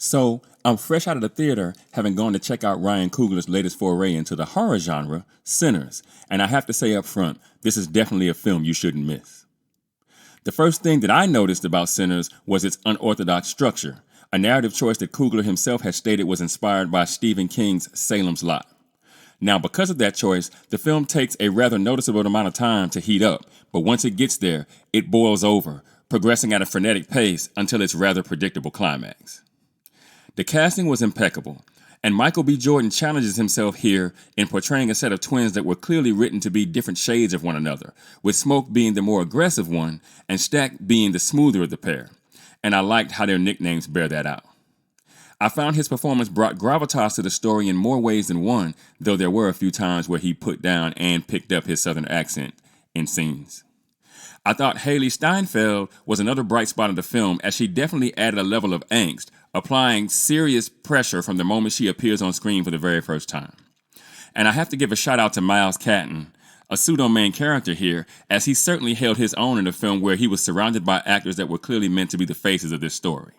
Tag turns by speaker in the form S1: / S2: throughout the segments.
S1: So, I'm fresh out of the theater, having gone to check out Ryan Coogler's latest foray into the horror genre, Sinners, and I have to say up front, this is definitely a film you shouldn't miss. The first thing that I noticed about Sinners was its unorthodox structure, a narrative choice that Coogler himself has stated was inspired by Stephen King's Salem's Lot. Now, because of that choice, the film takes a rather noticeable amount of time to heat up, but once it gets there, it boils over, progressing at a frenetic pace until its rather predictable climax. The casting was impeccable, and Michael B. Jordan challenges himself here in portraying a set of twins that were clearly written to be different shades of one another, with Smoke being the more aggressive one and Stack being the smoother of the pair, and I liked how their nicknames bear that out. I found his performance brought gravitas to the story in more ways than one, though there were a few times where he put down and picked up his southern accent in scenes. I thought Haley Steinfeld was another bright spot of the film, as she definitely added a level of angst, applying serious pressure from the moment she appears on screen for the very first time. And I have to give a shout out to Miles Catton, a pseudo-main character here, as he certainly held his own in a film where he was surrounded by actors that were clearly meant to be the faces of this story.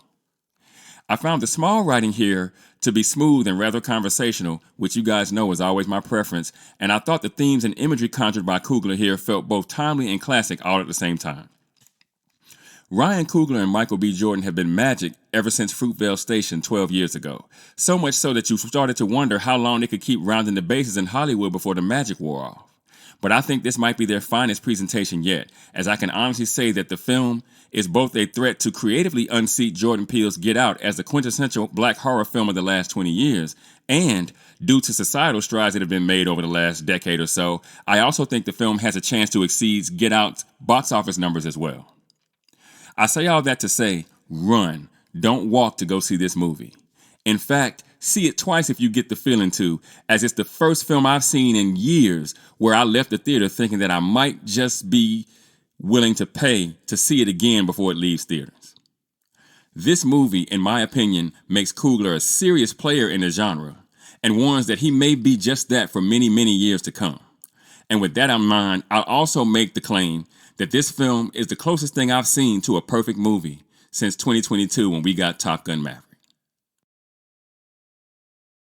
S1: I found the small writing here to be smooth and rather conversational, which you guys know is always my preference, and I thought the themes and imagery conjured by Coogler here felt both timely and classic all at the same time. Ryan Coogler and Michael B. Jordan have been magic ever since Fruitvale Station 12 years ago, so much so that you started to wonder how long they could keep rounding the bases in Hollywood before the magic wore off. But I think this might be their finest presentation yet, as I can honestly say that the film is both a threat to creatively unseat Jordan Peele's Get Out as the quintessential black horror film of the last 20 years, and due to societal strides that have been made over the last decade or so, I also think the film has a chance to exceed Get Out's box office numbers as well. I say all that to say, run, don't walk to go see this movie. In fact, see it twice if you get the feeling to, as it's the first film I've seen in years where I left the theater thinking that I might just be willing to pay to see it again before it leaves theaters. This movie, in my opinion, makes Coogler a serious player in the genre, and warns that he may be just that for many, many years to come. And with that in mind, I'll also make the claim that this film is the closest thing I've seen to a perfect movie since 2022 when we got Top Gun Maverick.